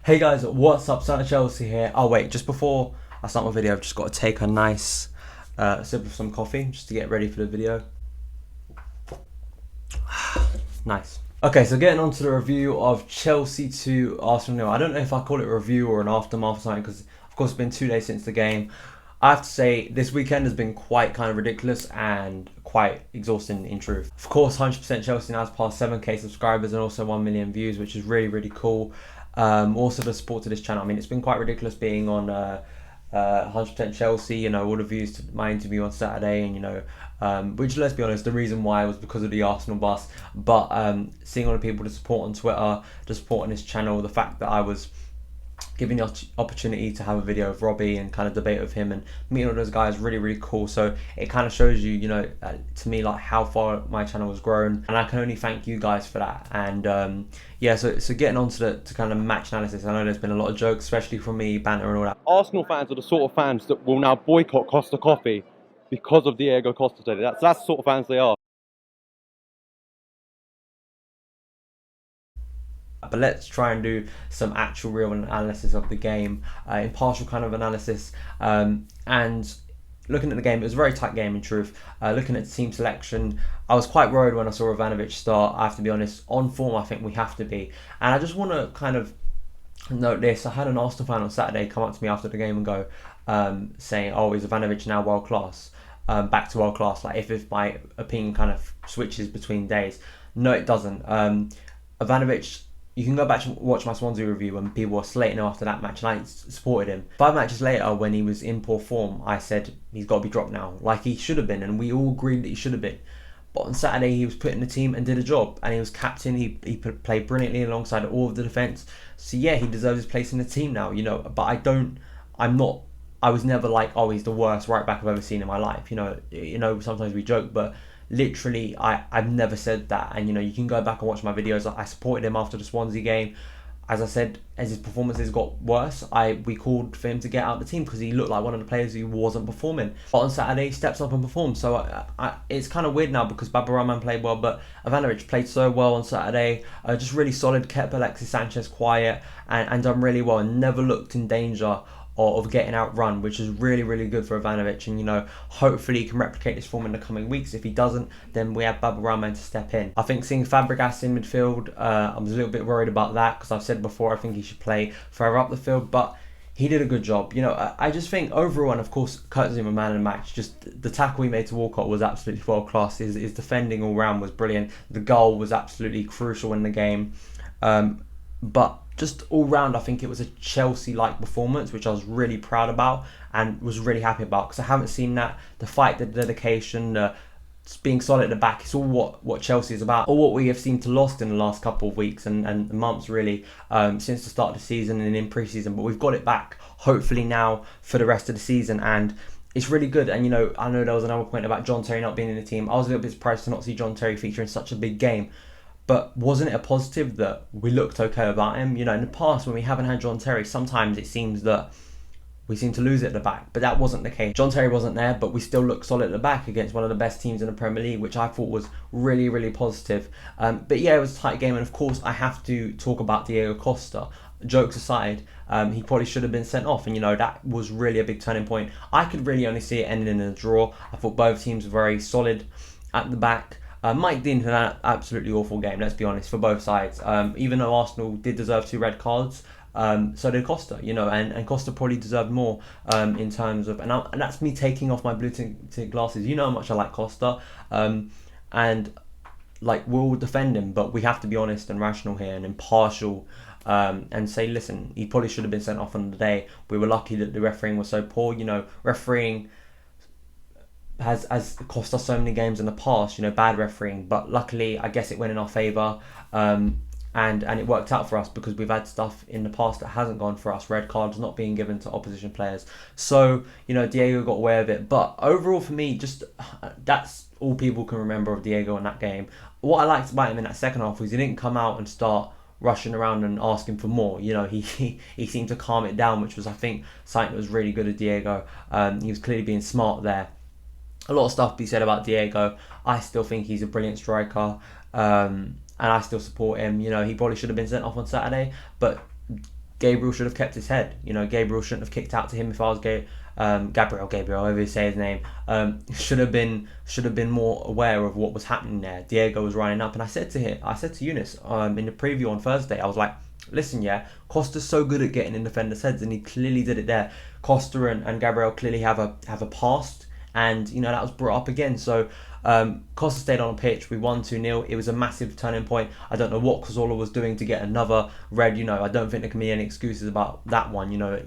Hey guys, what's up? Son of Chelsea here. Oh wait, just before I start my video, I've just got to take a nice sip of some coffee just to get ready for the video. Nice. Okay, so getting on to the review of Chelsea to Arsenal 0. I don't know if I call it a review or an aftermath or something because of course it's been 2 days since the game. I have to say this weekend has been quite kind of ridiculous and quite exhausting in truth. Of course, 100% Chelsea now has passed 7k subscribers and also 1 million views, which is really cool. Also the support to this channel. I mean, it's been quite ridiculous being on 100% Chelsea. You know, all the views to my interview on Saturday, and which, let's be honest, the reason why was because of the Arsenal bus. But seeing all the people to support on Twitter, to support on this channel, the fact that I was giving the opportunity to have a video of Robbie and kind of debate with him and meeting all those guys, really cool. So it kind of shows you, to me, like how far my channel has grown, and I can only thank you guys for that. And yeah, so getting on to kind of match analysis. I know there's been a lot of jokes, especially from me, banter and all that. Arsenal fans are the sort of fans that will now boycott Costa Coffee because of Diego Costa today. That's the sort of fans they are. But let's try and do some actual real analysis of the game, impartial kind of analysis, and looking at the game. It was a very tight game in truth. Looking at team selection, I was quite worried when I saw Ivanovic start. I have to be honest, on form I think we have to be, and I just want to kind of note this. I had an Arsenal fan on Saturday come up to me after the game and go, saying, "Oh, is Ivanovic now world class? Back to world class? Like if my opinion kind of switches between days?" No, it doesn't. Ivanovic, you can go back and watch my Swansea review when people were slating him after that match, and I supported him. 5 matches later, when he was in poor form, I said he's got to be dropped now, like he should have been, and we all agreed that he should have been. But on Saturday, he was put in the team and did a job, and he was captain. He played brilliantly alongside all of the defence. So yeah, he deserves his place in the team now, But I was never like, oh, he's the worst right back I've ever seen in my life. Sometimes we joke, but literally I've never said that. And you can go back and watch my videos. I supported him after the Swansea game. As I said, as his performances got worse, we called for him to get out of the team because he looked like one of the players who wasn't performing. But on Saturday, he steps up and performs. So it's kind of weird now because Baba Rahman played well, but Ivanovic played so well on Saturday. Just really solid, kept Alexis Sanchez quiet and done really well and never looked in danger of getting outrun, which is really good for Ivanovic. And hopefully he can replicate this form in the coming weeks. If he doesn't, then we have Baba Rahman to step in. I think seeing Fabregas in midfield, I was a little bit worried about that because I've said before I think he should play further up the field, but he did a good job. I just think overall, and of course Kurt Zouma man of the match, just the tackle he made to Walcott was absolutely world class. His defending all round was brilliant. The goal was absolutely crucial in the game. But just all round, I think it was a Chelsea-like performance, which I was really proud about and was really happy about because I haven't seen that. The fight, the dedication, being solid at the back, it's all what Chelsea is about, or what we have seemed to lost in the last couple of weeks and months really, since the start of the season and in pre-season. But we've got it back, hopefully now for the rest of the season, and it's really good. And I know there was another point about John Terry not being in the team. I was a little bit surprised to not see John Terry feature in such a big game. But wasn't it a positive that we looked okay about him? In the past when we haven't had John Terry, sometimes it seems that we seem to lose it at the back, but that wasn't the case. John Terry wasn't there, but we still looked solid at the back against one of the best teams in the Premier League, which I thought was really positive. But yeah, it was a tight game, and of course I have to talk about Diego Costa. Jokes aside, he probably should have been sent off, and that was really a big turning point. I could really only see it ending in a draw. I thought both teams were very solid at the back. Mike Dean had an absolutely awful game, let's be honest, for both sides. Even though Arsenal did deserve 2 red cards, so did Costa, and Costa probably deserved more in terms of, and that's me taking off my blue tint glasses. You know how much I like Costa, and like we'll defend him, but we have to be honest and rational here and impartial. And say, listen, he probably should have been sent off on the day. We were lucky that the refereeing was so poor. Refereeing has cost us so many games in the past, bad refereeing, but luckily I guess it went in our favour, and it worked out for us because we've had stuff in the past that hasn't gone for us, red cards not being given to opposition players. So Diego got away with it, but overall for me, just that's all people can remember of Diego in that game. What I liked about him in that second half was he didn't come out and start rushing around and asking for more. He seemed to calm it down, which was, I think, something that was really good at Diego. He was clearly being smart there. A lot of stuff to be said about Diego. I still think he's a brilliant striker, and I still support him. He probably should have been sent off on Saturday, but Gabriel should have kept his head. You know, Gabriel shouldn't have kicked out to him if I was Gabriel, however you say his name. Should have been more aware of what was happening there. Diego was running up, and I said to Eunice in the preview on Thursday, I was like, listen, yeah, Costa's so good at getting in defenders' heads, and he clearly did it there. Costa and Gabriel clearly have a past, and you know that was brought up again. So Costa stayed on the pitch. We won 2-0. It was a massive turning point. I don't know what Cazorla was doing to get another red. You know, I don't think there can be any excuses about that one. You know,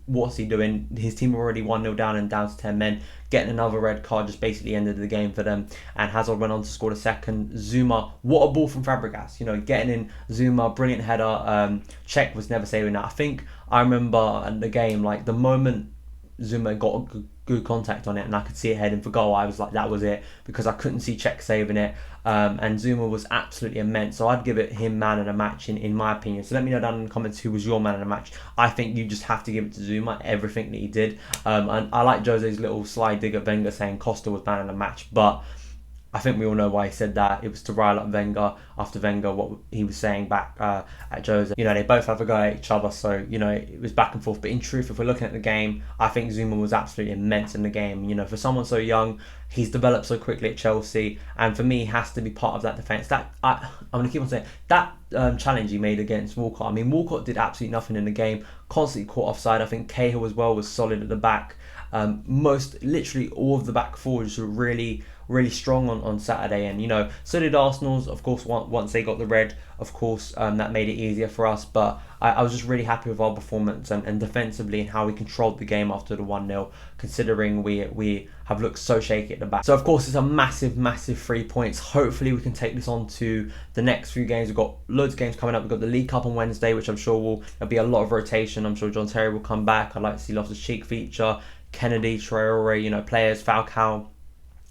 what's he doing? His team were already 1-0 down and down to 10 men. Getting another red card just basically ended the game for them. And Hazard went on to score the second. Zouma, what a ball from Fabregas. You know, getting in Zouma, brilliant header. Czech was never saving that. I think I remember in the game, like the moment Zouma got good contact on it and I could see it heading for goal, I was like, that was it, because I couldn't see Czech saving it. And Zouma was absolutely immense, so I'd give it him man of the match in my opinion. So let me know down in the comments who was your man of the match. I think you just have to give it to Zouma, everything that he did. And I like Jose's little slide dig at Wenger saying Costa was man of the match, but I think we all know why he said that. It was to rile up Wenger after Wenger, what he was saying back at Jose. You know, they both have a go at each other, so, you know, it was back and forth. But in truth, if we're looking at the game, I think Zouma was absolutely immense in the game. You know, for someone so young, he's developed so quickly at Chelsea, and for me, he has to be part of that defence. I'm going to keep on saying, that challenge he made against Walcott, I mean, Walcott did absolutely nothing in the game, constantly caught offside. I think Cahill as well was solid at the back. Literally all of the back forwards were really strong on Saturday, and you know, so did Arsenal's, of course. Once they got the red, of course, that made it easier for us, but I was just really happy with our performance and defensively and how we controlled the game after the 1-0, considering we have looked so shaky at the back. So of course it's a massive 3 points. Hopefully we can take this on to the next few games. We've got loads of games coming up. We've got the League Cup on Wednesday, which I'm sure there'll be a lot of rotation. I'm sure John Terry will come back. I'd like to see Loftus-Cheek feature, Kennedy, Traore, you know, players, Falcao,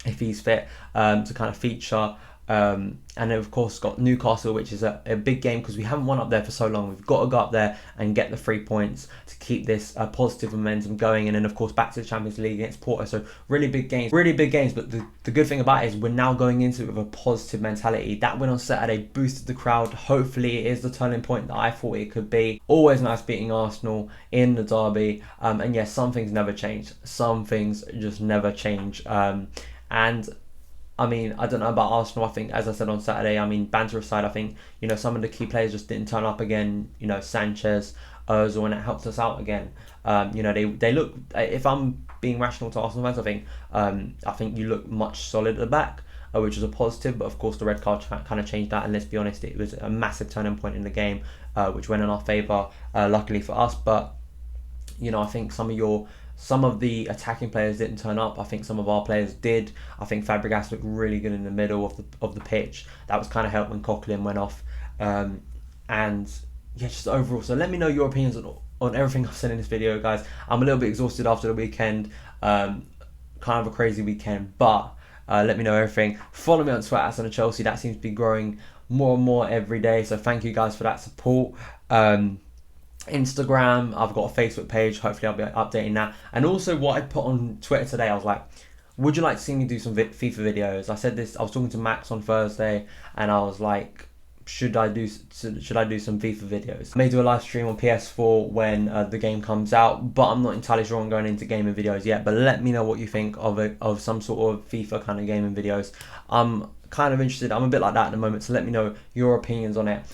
if he's fit, to kind of feature. And then of course got Newcastle, which is a big game because we haven't won up there for so long. We've got to go up there and get the 3 points to keep this positive momentum going. And then of course back to the Champions League against Porto. So really big games. But the good thing about it is we're now going into it with a positive mentality. That win on Saturday boosted the crowd. Hopefully it is the turning point that I thought it could be. Always nice beating Arsenal in the derby. And yes, some things never change. Some things just never change. And I mean, I don't know about Arsenal. I think, as I said on Saturday, I mean, banter aside, I think, you know, some of the key players just didn't turn up again. You know, Sanchez, Ozil, and it helped us out again. You know, they look, if I'm being rational to Arsenal fans, I think you look much solid at the back, which is a positive. But of course, the red card kind of changed that. And let's be honest, it was a massive turning point in the game, which went in our favour, luckily for us. But, you know, I think some of the attacking players didn't turn up. I think some of our players did. I think Fabregas looked really good in the middle of the pitch. That was kind of helped when Coquelin went off. And yeah, just overall. So let me know your opinions on everything I've said in this video, guys. I'm a little bit exhausted after the weekend. Kind of a crazy weekend, but let me know everything. Follow me on Twitter at @SonofChelsea. That seems to be growing more and more every day. So thank you guys for that support. Instagram, I've got a Facebook page. Hopefully I'll be updating that. And also what I put on Twitter today, I was like, would you like to see me do some FIFA videos? I said this, I was talking to Max on Thursday, and I was like, should I do some FIFA videos? I may do a live stream on PS4 when the game comes out, but I'm not entirely sure on going into gaming videos yet. But let me know what you think of some sort of FIFA kind of gaming videos. I'm kind of interested. I'm a bit like that at the moment, so let me know your opinions on it.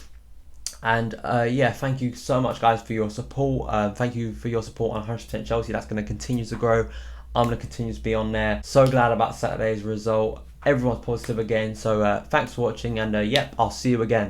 And yeah, thank you so much, guys, for your support. Thank you for your support on 100% Chelsea. That's going to continue to grow. I'm going to continue to be on there. So glad about Saturday's result. Everyone's positive again. So thanks for watching, and yep, I'll see you again.